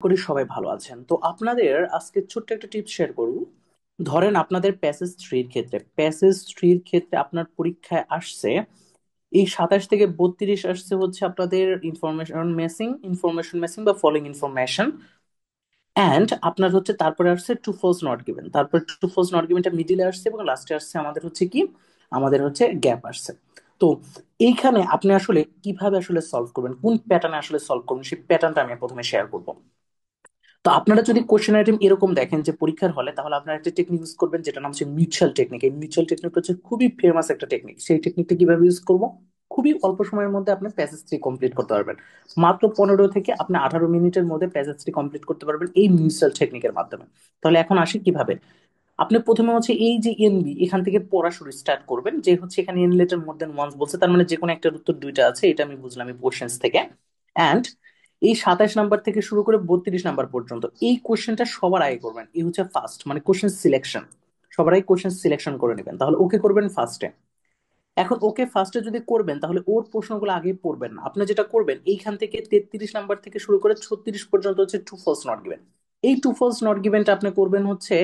করি সবাই ভালো আছেন। তো আপনাদের আজকে ছোট্ট একটা টিপস শেয়ার করব। ধরেন আপনাদের প্যাসেজ থ্রির ক্ষেত্রে আপনার পরীক্ষায় আসছে এই 27 থেকে 32 আসছে হচ্ছে আপনাদের ইনফরমেশন মেসিং বা ফলোইং ইনফরমেশন। অ্যান্ড আপনার হচ্ছে তারপরে আসছে টু ফলস নট গিভেন, তারপর টু ফলস নট গিভেনটা মিডিলে আসছে এবং লাস্টে আসছে আমাদের হচ্ছে কি, আমাদের হচ্ছে গ্যাপ আসছে। তো এইখানে আপনি আসলে কিভাবে আসলে সলভ করবেন, কোন প্যাটার্নে আসলে সলভ করবেন, সেই প্যাটার্নটা আমি প্রথমে শেয়ার করবো। তো আপনারা যদি কোশ্চেন আইটেম এরকম দেখেন যে পরীক্ষার হলে, তাহলে আপনারা একটা টেকনিক ইউজ করবেন যেটা নাম হচ্ছে মিউচুয়াল টেকনিক। এই মিউচুয়াল টেকনিকটা হচ্ছে খুবই ফেমাস একটা টেকনিক। সেই টেকনিকটা কিভাবে ইউজ করব, খুবই অল্প সময়ের মধ্যে আপনি প্যাসেজ থ্রি কমপ্লিট করতে পারবেন। মাত্র 15 থেকে আপনি 18 মিনিটের মধ্যে প্যাসেজ থ্রি কমপ্লিট করতে পারবেন এই মিউচুয়াল টেকনিকের মাধ্যমে। তাহলে এখন আসি কিভাবে। আপনি প্রথমে হচ্ছে এই যে এনবি, এখান থেকে পড়া শুরু স্টার্ট করবেন। যে হচ্ছে এখানে এন লেটার মোর দেন ওয়ান্স বলছে, তার মানে যে কোনো একটার উত্তর দুইটা আছে, এটা আমি বুঝলাম এই কোশ্চেন্স থেকে। অ্যান্ড এই 27 নাম্বার থেকে শুরু করে 32 নাম্বার পর্যন্ত এই কোশ্চেনটা সবার আগে করবেন। এই হচ্ছে ফার্স্ট, মানে কোশ্চেন সিলেকশন। সবার আগে কোশ্চেন সিলেকশন করে নেবেন, তাহলে ওকে করবেন ফার্স্টে। এখন ওকে ফার্স্টে যদি করবেন, তাহলে ওর প্রশ্নগুলো আগে পড়বেন না। আপনি যেটা করবেন, এইখান থেকে 33 নাম্বার থেকে শুরু করে 36 পর্যন্ত হচ্ছে টু ফলস নট গিভেন। এই টু ফলস নট গিভেনটা আপনি করবেন হচ্ছে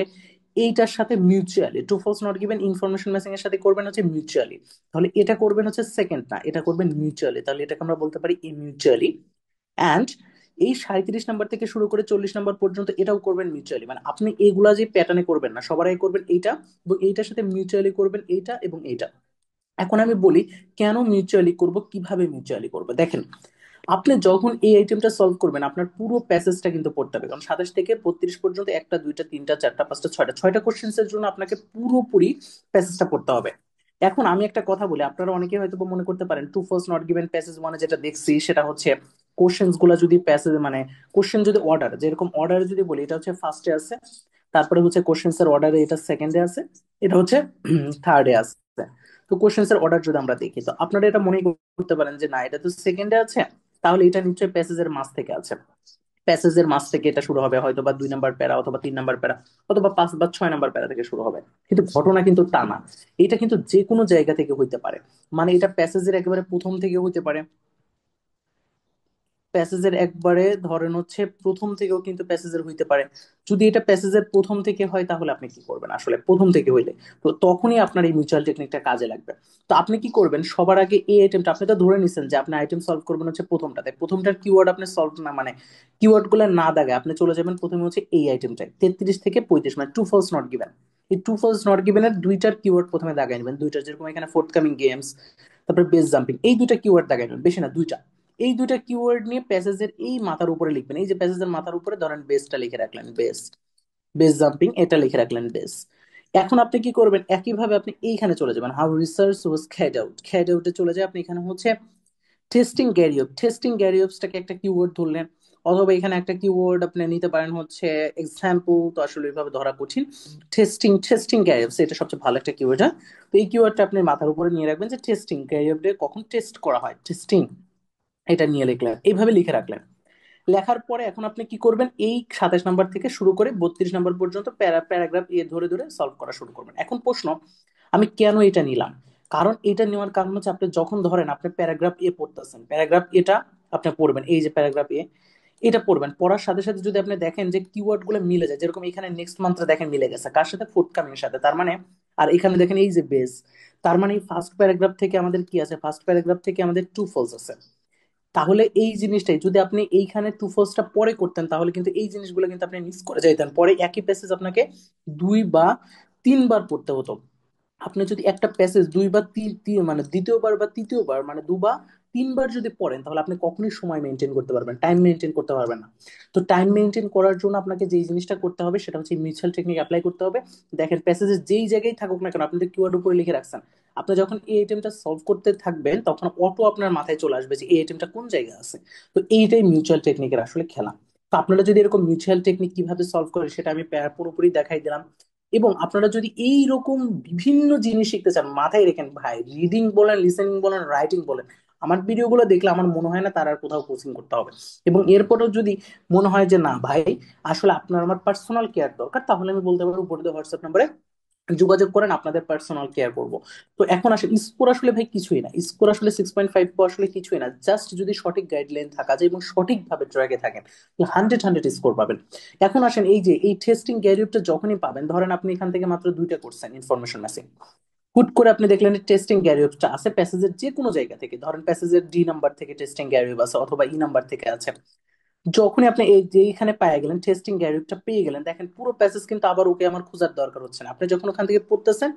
এইটার সাথে mutually, true false not given information matching এর সাথে করবেন হচ্ছে মিউচুয়ালি। তাহলে এটা করবেন হচ্ছে সেকেন্ড, না এটা করবেন মিউচুয়ালি, তাহলে এটাকে আমরা বলতে পারি মিউচুয়ালি। অ্যান্ড এই 37 নাম্বার থেকে শুরু করে 40 নাম্বার পর্যন্ত এটাও করবেন মিউচুয়ালি। মানে আপনি এগুলা যে প্যাটার্নে করবেন না, সবার আগে করবেন এইটা এবং এইটার সাথে মিউচুয়ালি করবেন এইটা এবং এইটা। এখন আমি বলি কেন মিউচুয়ালি করব, কিভাবে মিউচুয়ালি করব। দেখেন, আপনি যখন এই আইটেমটা সলভ করবেন আপনার পুরো প্যাসেজটা কিন্তু পড়তে হবে, কারণ 27 থেকে 32 পর্যন্ত একটা দুইটা তিনটা চারটা পাঁচটা ছয়টা ছয়টা কোশ্চেন্স এর জন্য আপনাকে পুরোপুরি প্যাসেজটা পড়তে হবে। এখন আমি একটা কথা বলি, আপনারা অনেকে হয়তো বা মনে করতে পারেন true false not given passage মানে যেটা দেখছি সেটা হচ্ছে কোশ্চেন্স গুলা যদি প্যাসেজ মানে কোশ্চেন যদি অর্ডার, যেরকম অর্ডারে যদি বলি এটা হচ্ছে ফার্স্টে আছে, তারপরে হচ্ছে কোশ্চেন্স এর অর্ডারে এটা সেকেন্ডে আছে, এটা হচ্ছে থার্ডে আছে। তো কোশ্চেন্স এর অর্ডার যদি আমরা দেখি, তো আপনারা এটা মনে করতে পারেন যে না এটা তো সেকেন্ডে আছে, তাহলে এটা নিশ্চয়ই প্যাসেজের মাঝ থেকে আছে। প্যাসেজের মাঝ থেকে এটা শুরু হবে, হয়তো বা 2 নাম্বার প্যারা অথবা 3 নাম্বার প্যারা অথবা 5 বা 6 নাম্বার প্যারা থেকে শুরু হবে। কিন্তু ঘটনা কিন্তু তা না, এটা কিন্তু যে কোনো জায়গা থেকে হইতে পারে। মানে এটা প্যাসেজের একেবারে প্রথম থেকে হইতে পারে, প্যাসেজের একবারে ধরেন হচ্ছে প্রথম থেকেও কিন্তু প্যাসেজের হইতে পারে। যদি এটা প্যাসেজের প্রথম থেকে হয় তাহলে আপনি কি করবেন, আসলে প্রথম থেকে হইলে তো তখনই আপনার এই মিউচুয়াল টেকনিকটা কাজে লাগবে। তো আপনি কি করবেন, সবার আগে এই আইটেমটা আপনি তো ধরে নিছেন যে আপনি আইটেম সলভ করবেন হচ্ছে প্রথমটাতে, প্রথমটার কিওয়ার্ড আপনি সলভ না মানে কিওয়ার্ড গুলো না দাগে আপনি চলে যাবেন প্রথমে হচ্ছে এই আইটেমটায় 33 থেকে 35, মানে টু ফলস নট গিভেন। এই টু ফলস নট গিভেনের দুইটার কিওয়ার্ড প্রথমে দাগাই নেবেন, দুইটা, যেরকম এখানে ফোর্থ কামিং গেমস, তারপরে বেস জাম্পিং, এই দুইটা কিওয়ার্ড দাগাই নেবেন, বেশি না দুইটা। এই দুইটা কিওয়ার্ড নিয়ে প্যাসেজের এই মাথার উপরে লিখবেন। এই যে প্যাসেজের মাথার উপরে ধরেন বেসটা লিখে রাখলেন, বেস্ট, বেস জাম্পিং এটা লিখে রাখলেন, বেস। এখন আপনি কি করবেন, একইভাবে আপনি এইখানে চলে যাবেন, how research was carried out, carried আউটে চলে যায় আপনি, এখানে হচ্ছে টেস্টিং গ্যারিয়পসটাকে একটা কিওয়ার্ড ধরলেন। অথবা এখানে একটা কিওয়ার্ড আপনি নিতে পারেন হচ্ছে এক্সাম্পল, তো আসলে এইভাবে ধরা কঠিন। টেস্টিং গ্যারিয়পস এটা সবচেয়ে ভালো একটা কিওয়ার্ড। হ্যাঁ, তো এই কিওয়ার্ডটা আপনি মাথার উপরে নিয়ে রাখবেন যে টেস্টিং গ্যারিয়পে কখন টেস্ট করা হয়, টেস্টিং, এটা নিয়ে লিখলেন, এইভাবে লিখে রাখলেন। লেখার পরে এখন আপনি কি করবেন, এই 27 নাম্বার থেকে শুরু করে 32 নাম্বার পর্যন্ত প্যারাগ্রাফ এ ধরে ধরে সলভ করা শুরু করবেন। এখন প্রশ্ন, আমি কেন এটা নিলাম, কারণ এটা নেওয়ার কারণ হচ্ছে আপনি যখন ধরেন আপনি প্যারাগ্রাফ এ পড়তেছেন, প্যারাগ্রাফ এটা আপনি পড়বেন, এই যে প্যারাগ্রাফ এ এটা পড়বেন, পড়ার সাথে সাথে যদি আপনি দেখেন যে কিওয়ার্ড গুলো মিলে যায়, যেরকম এখানে নেক্সট মান্থে দেখেন মিলে গেছে কার সাথে, ফোর্থ কামিং এর সাথে, তার মানে, আর এখানে দেখেন এই যে বেস, তার মানে ফার্স্ট প্যারাগ্রাফ থেকে আমাদের কি আছে, ফার্স্ট প্যারাগ্রাফ থেকে আমাদের টু ফলস আছে। তাহলে এই জিনিসটাই যদি আপনি এইখানে টু ফোর্সটা পরে করতেন, তাহলে কিন্তু এই জিনিসগুলো কিন্তু আপনি মিস করে যাইতেন, পরে একই প্যাসেজ আপনাকে 2 বা 3 বার পড়তে হতো। আপনি যদি একটা প্যাসেজ মানে দ্বিতীয়বার বা তৃতীয়বার, মানে 2 বা 3 বার যদি পড়েন, তাহলে আপনি কখনোই সময় মেনটেন করতে পারবেন, টাইম মেনটেন করতে পারবেন না। তো টাইম মেনটেন করার জন্য আপনাকে যেই জিনিসটা করতে হবে সেটা হচ্ছে মিউচুয়াল টেকনিক অ্যাপ্লাই করতে হবে। দেখেন প্যাসেজের যেই জায়গায় থাকুক না কেন, আপনি তো কিওয়ার্ড উপরে লিখে রাখছেন, আপনি যখন এই আইটেমটা সলভ করতে থাকবেন তখন অটো আপনার মাথায় চলে আসবে যে এই আইটেমটা কোন জায়গায় আছে। তো এইটাই মিউচুয়াল টেকনিকের আসলে খেলা। তো আপনারা যদি এরকম মিউচুয়াল টেকনিক কিভাবে সলভ করে সেটা আমি পুরোপুরি দেখাই দিলাম। এবং আপনারা যদি এই রকম বিভিন্ন জিনিস শিখতে চান, মাথায় রেখেন ভাই, রিডিং বলেন, লিসেনিং বলেন, রাইটিং বলেন, আমার ভিডিওগুলো দেখলে আমার মনে হয় না তার আর কোথাও কোচিং করতে হবে। এবং এরপরেও যদি মনে হয় যে না ভাই আসলে আপনার আমার পার্সোনাল কেয়ার দরকার, তাহলে আমি বলতে পারবো উপরে হোয়াটসঅ্যাপ নাম্বারে যোগাযোগ করেন, আপনাদের পার্সোনাল কেয়ার করবো। তো এখন আসলে স্কোর আসলে ভাই কিছুই না, স্কোর আসলে 6.5 আসলে কিছুই না, জাস্ট যদি সঠিক গাইডলাইন থাকা যায় এবং সঠিকভাবে ট্র্যাকে থাকেন, 100 স্কোর পাবেন। এখন আসেন, এই যে এই টেস্টিং গ্যারিউপটা যখনই পাবেন, ধরেন আপনি এখান থেকে মাত্র দুইটা করছেন ইনফরমেশন ম্যাসিং, হুট করে আপনি দেখলেন টেস্টিং গ্যারিউপটা আছে প্যাসেজের যে কোনো জায়গা থেকে, ধরেন প্যাসেজের ডি নাম্বার থেকে টেস্টিং গ্যারিউপ আছে অথবা ই নাম্বার থেকে আছে। যখনই আপনি এই যে এখানে পেয়ে গেলেন, টেস্টিং গ্যারিউপটা পেয়ে গেলেন, দেখেন পুরো প্যাসেজ কিন্তু আবার ওকে আমার খোঁজার দরকার হচ্ছে না, আপনি যখন ওখান থেকে পড়তেছেন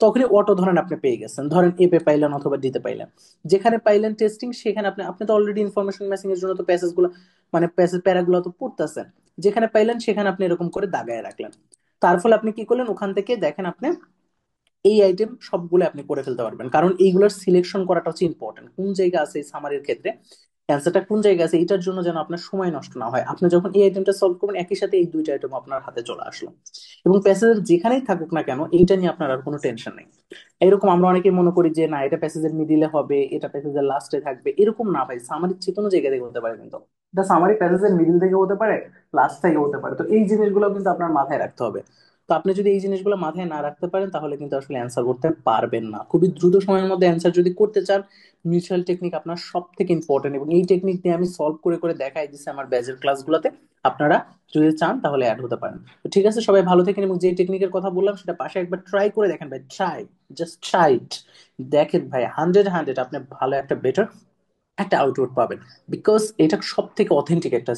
তখনই অটো ধরেন আপনি পেয়ে গেছেন, ধরেন এ পে পাইলেন অথবা ডিতে পাইলেন, যেখানে পাইলেন টেস্টিং সেখানে আপনি আপনি তো অলরেডি ইনফরমেশন ম্যাচিং এর জন্য তো প্যাসেজ গুলো মানে প্যাসেজ প্যারাগুলো তো পড়তেছেন, যেখানে পাইলেন সেখানে আপনি এরকম করে দাগায় রাখলেন। তার ফলে আপনি কি করলেন, ওখান থেকে দেখেন আপনি এই আইটেম সবগুলো আপনি করে ফেলতে পারবেন, কারণ এইগুলোর সিলেকশন করাটা হচ্ছে ইম্পর্টেন্ট, কোন জায়গা আছে এই সামারির ক্ষেত্রে অ্যান্সারটা কোন জায়গা আছে, এটার জন্য যেন আপনার সময় নষ্ট না হয়। আপনি যখন এই আইটেমটা সলভ করবেন একই সাথে এই দুইটা আইটেম আপনার হাতে চলে আসলো, এবং প্যাসেজের যেখানেই থাকুক না কেন এইটা নিয়ে আপনার আর কোনো টেনশন নেই। এরকম আমরা অনেকে মনে করি যে না এটা প্যাসেজের মিডিলে হবে, এটা প্যাসেজের লাস্টে থাকবে, এরকম না ভাই, সামারি যে কোনো জায়গা থেকে হতে পারে, কিন্তু এটা সামারি প্যাসেজের মিডিল থেকে হতে পারে, লাস্ট থেকে হতে পারে, তো এই জিনিসগুলো কিন্তু আপনার মাথায় রাখতে হবে। তো আপনি যদি এই জিনিসগুলো মাথায় না রাখতে পারেন তাহলে কিন্তু আসলে অ্যান্সার করতে পারবেন না। খুবই দ্রুত সময়ের মধ্যে অ্যান্সার যদি করতে চান, মিউচুয়াল টেকনিক আপনার সব থেকে ইম্পর্টেন্ট, এবং এই টেকনিক দিয়ে আমি সলভ করে করে দেখাই দিচ্ছি আমার ব্যাচের ক্লাসগুলোতে। আপনারা যদি চান তাহলে অ্যাড হতে পারেন। তো ঠিক আছে, সবাই ভালো থাকেন, এবং যে টেকনিকের কথা বললাম সেটা পাশে একবার ট্রাই করে দেখেন ভাই, ট্রাই, জাস্ট ট্রাই ইট, দেখেন ভাই, 100 আপনি ভালো একটা বেটার একটা আউটপুট পাবেন, বিকজ এটা সব থেকে অথেন্টিক একটা